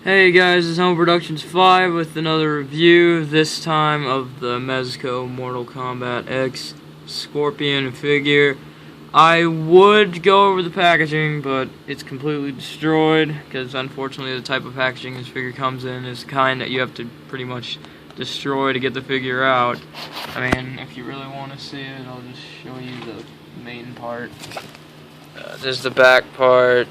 Hey guys, it's Home Productions 5 with another review, this time of the Mezco Mortal Kombat X Scorpion figure. I would go over the packaging, but it's completely destroyed, because unfortunately the type of packaging this figure comes in is the kind that you have to pretty much destroy to get the figure out. I mean, if you really want to see it, I'll just show you the main part. This is the back part.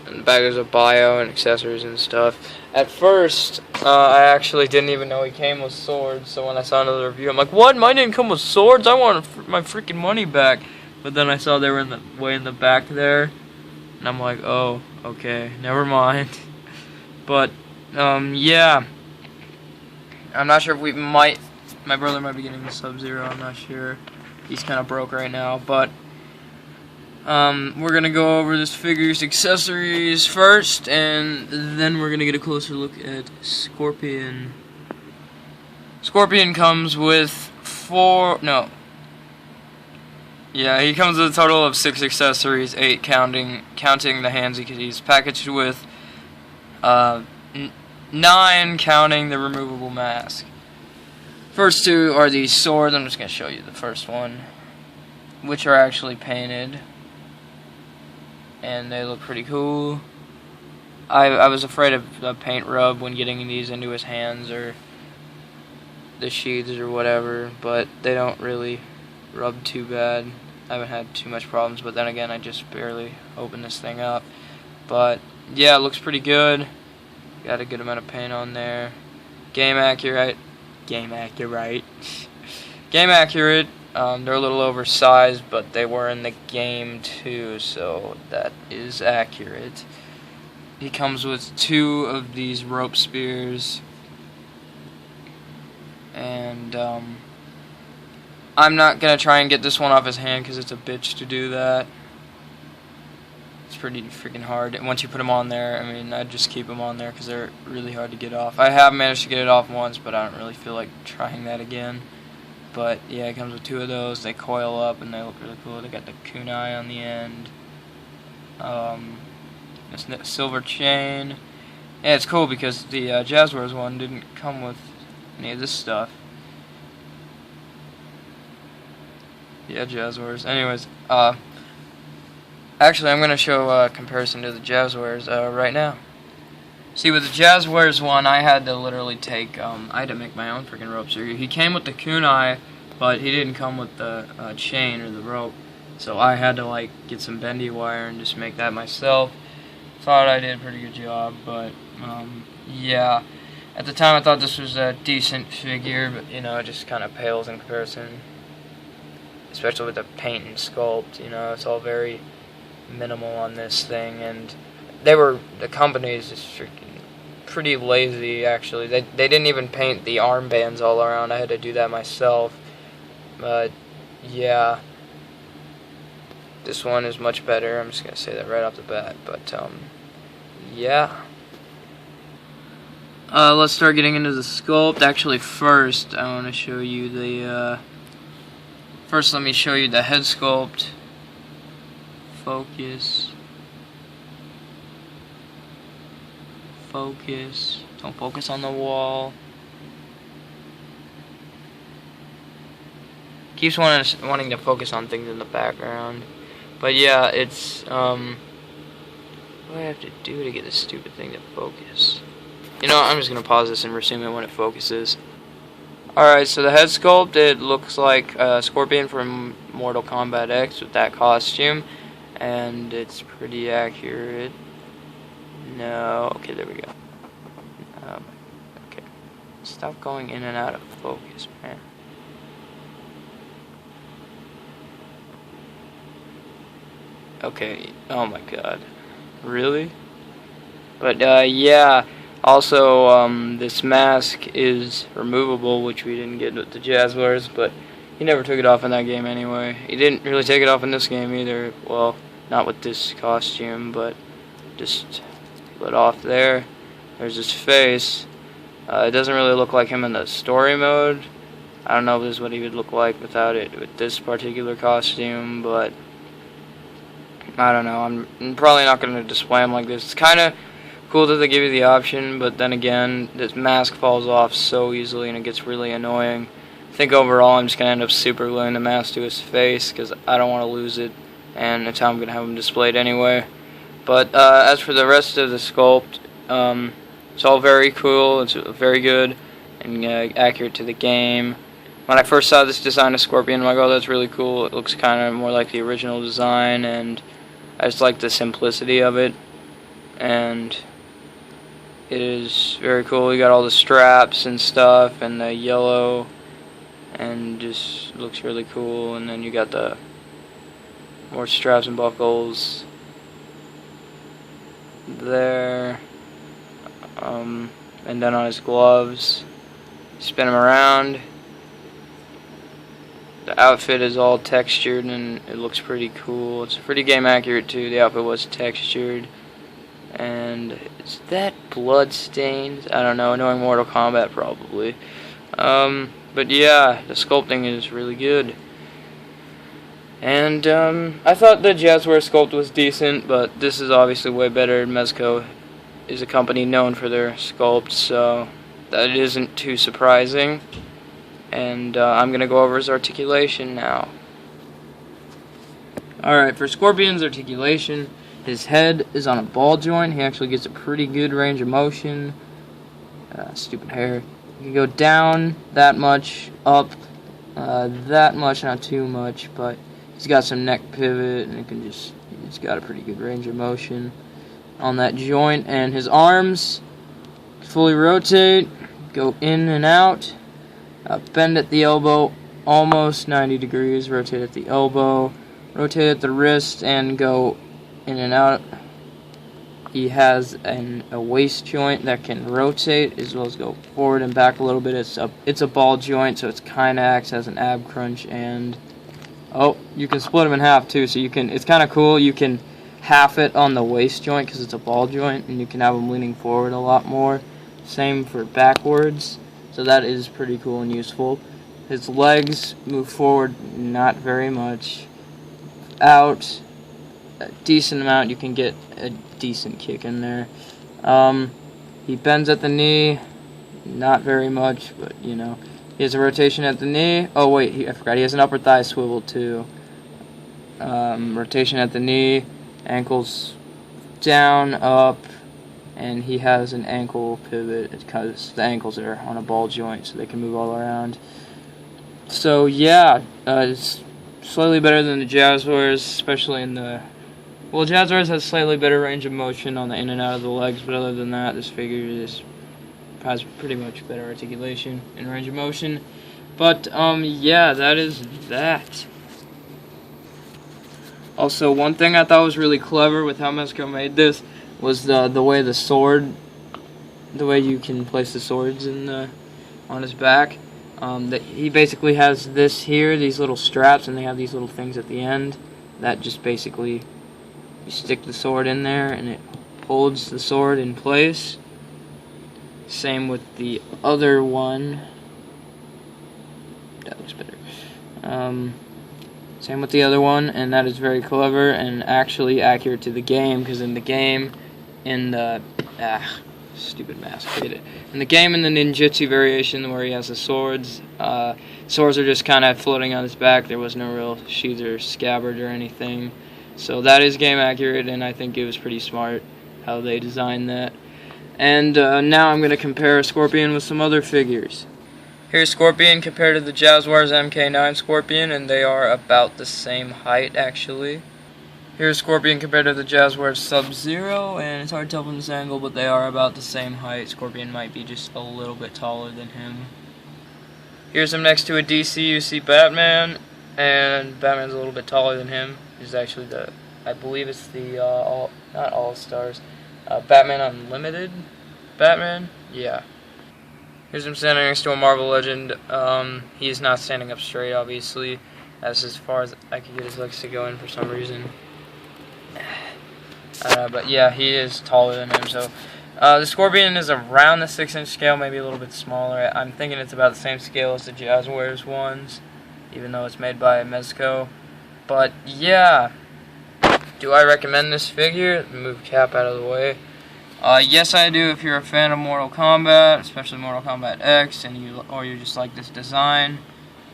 In the back there's a bio and accessories and stuff. At first, I actually didn't even know he came with swords, so when I saw another review, I'm like, what? Mine didn't come with swords? I want my freaking money back. But then I saw they were way in the back there, and I'm like, oh, okay, never mind. But, yeah. I'm not sure if my brother might be getting the Sub-Zero, I'm not sure. He's kind of broke right now, but we're gonna go over this figure's accessories first, and then we're gonna get a closer look at Scorpion. Scorpion comes with he comes with a total of 6 accessories, 8 counting the hands he's packaged with, 9 counting the removable mask. First two are the swords. I'm just gonna show you the first one, which are actually painted. And they look pretty cool. I was afraid of the paint rub when getting these into his hands or the sheaths or whatever, but they don't really rub too bad. I haven't had too much problems, but then again, I just barely opened this thing up. But yeah, it looks pretty good. Got a good amount of paint on there. Game accurate. They're a little oversized, but they were in the game too, so that is accurate. He comes with 2 of these rope spears, and I'm not gonna try and get this one off his hand because it's a bitch to do that. It's pretty freaking hard. And once you put them on there, I mean, I'd just keep them on there because they're really hard to get off. I have managed to get it off once, but I don't really feel like trying that again. But yeah, it comes with 2 of those. They coil up and they look really cool. They got the kunai on the end. This silver chain. Yeah, it's cool because the Jazzwares one didn't come with any of this stuff. Yeah, Jazzwares. Anyways, actually, I'm gonna show a comparison to the Jazzwares right now. See, with the Jazzwares one, I had to literally I had to make my own freaking ropes. He came with the kunai, but he didn't come with the chain or the rope. So I had to, like, get some bendy wire and just make that myself. Thought I did a pretty good job, but, yeah. At the time, I thought this was a decent figure, but, you know, it just kind of pales in comparison. Especially with the paint and sculpt, you know, it's all very minimal on this thing, and the company is just freaking pretty lazy, actually. They didn't even paint the armbands all around. I had to do that myself. But yeah, this one is much better. I'm just gonna say that right off the bat. But yeah, let's start getting into the sculpt. Actually, first I want to show you the first let me show you the head sculpt. Focus. Don't focus on the wall. Keeps wanting to focus on things in the background. But yeah, it's what do I have to do to get this stupid thing to focus? You know, I'm just gonna pause this and resume it when it focuses. Alright, so the head sculpt, it looks like Scorpion from Mortal Kombat X with that costume, and it's pretty accurate. No, okay, there we go. Okay, stop going in and out of focus, man. Okay, oh my god, really? But yeah, also this mask is removable, which we didn't get with the Jazzwares, but he never took it off in that game anyway. He didn't really take it off in this game either. Well, not with this costume, but just let off there. There's his face. It doesn't really look like him in the story mode. I don't know if this is what he would look like without it with this particular costume, but I don't know. I'm probably not going to display him like this. It's kind of Cool that they give you the option, but then again, this mask falls off so easily and it gets really annoying. I think overall I'm just going to end up super gluing the mask to his face because I don't want to lose it, and that's how I'm going to have him displayed anyway. But as for the rest of the sculpt, it's all very cool, it's very good, and accurate to the game. When I first saw this design of Scorpion, I'm like, oh, that's really cool. It looks kind of more like the original design, and I just like the simplicity of it. And it is very cool. You got all the straps and stuff, and the yellow, and just looks really cool. And then you got the more straps and buckles there. And then on his gloves, spin them around. The outfit is all textured and it looks pretty cool. It's pretty game accurate too. The outfit was textured. And is that blood stains? I don't know, knowing Mortal Kombat probably. But yeah, the sculpting is really good. And I thought the Jazzware sculpt was decent, but this is obviously way better. Mezco is a company known for their sculpts, so that isn't too surprising. And I'm going to go over his articulation now. Alright, for Scorpion's articulation, his head is on a ball joint. He actually gets a pretty good range of motion. Stupid hair. You can go down that much, up that much, not too much, but he's got some neck pivot, and he's got a pretty good range of motion on that joint. And his arms fully rotate, go in and out. Bend at the elbow almost 90 degrees, rotate at the elbow, rotate at the wrist, and go in and out. He has a waist joint that can rotate as well as go forward and back a little bit. It's a ball joint, so it kind of acts as an ab crunch, and you can split them in half too. So it's kind of cool. You can half it on the waist joint because it's a ball joint, and you can have them leaning forward a lot more. Same for backwards. So that is pretty cool and useful. His legs move forward not very much. Out a decent amount. You can get a decent kick in there. He bends at the knee, not very much, but you know. He has a rotation at the knee. Oh wait, I forgot. He has an upper thigh swivel too. Rotation at the knee, ankles down, up. And he has an ankle pivot because the ankles are on a ball joint, so they can move all around. So yeah, it's slightly better than the Jazzwares, especially in the... Well, Jazzwares has slightly better range of motion on the in and out of the legs, but other than that, this figure has pretty much better articulation and range of motion. But yeah, that is that. Also, one thing I thought was really clever with how Mezco made this was the way the way you can place the swords on his back. That he basically has this here, these little straps, and they have these little things at the end that just basically you stick the sword in there and it holds the sword in place. Same with the other one. That looks better. Same with the other one, and that is very clever and actually accurate to the game, because in the game, stupid mask, hate it. In the game, in the ninjutsu variation where he has the swords, swords are just kind of floating on his back. There was no real sheath or scabbard or anything. So that is game accurate, and I think it was pretty smart how they designed that. And now I'm going to compare Scorpion with some other figures. Here's Scorpion compared to the Jazzwares MK9 Scorpion, and they are about the same height actually. Here's Scorpion compared to the Jazzwares Sub-Zero, and it's hard to tell from this angle, but they are about the same height. Scorpion might be just a little bit taller than him. Here's him next to a DC UC Batman, and Batman's a little bit taller than him. He's actually I believe it's the, not All-Stars, Batman Unlimited Batman? Yeah. Here's him standing next to a Marvel Legend. He's not standing up straight, obviously. That's as far as I could get his legs to go in for some reason. But yeah, he is taller than him. So the Scorpion is around the 6-inch scale, maybe a little bit smaller. I'm thinking it's about the same scale as the Jazzwares ones, even though it's made by Mezco. But yeah, do I recommend this figure? Move Cap out of the way. Yes, I do. If you're a fan of Mortal Kombat, especially Mortal Kombat X, and you just like this design,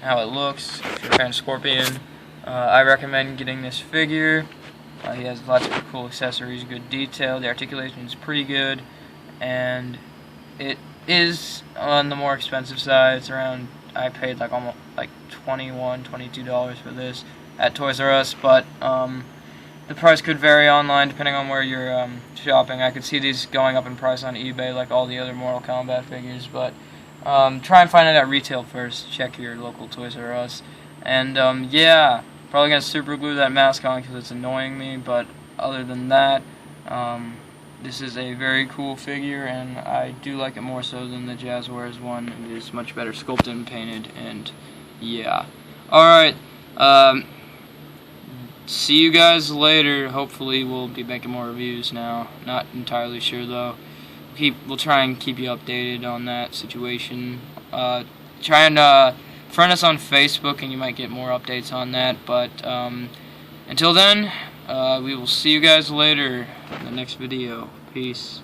how it looks, if you're a fan of Scorpion, I recommend getting this figure. He has lots of cool accessories, good detail. The articulation is pretty good, and it is on the more expensive side. It's around, I paid like almost like $21, $22 for this at Toys R Us, but the price could vary online depending on where you're shopping. I could see these going up in price on eBay like all the other Mortal Kombat figures, but try and find it at retail first. Check your local Toys R Us. And yeah, probably going to super glue that mask on because it's annoying me, but other than that, this is a very cool figure, and I do like it more so than the Jazzwares one. It is much better sculpted and painted, and yeah. Alright, see you guys later. Hopefully we'll be making more reviews now. Not entirely sure though. We'll try and keep you updated on that situation. Try and friend us on Facebook and you might get more updates on that. But until then, we will see you guys later in the next video. Peace.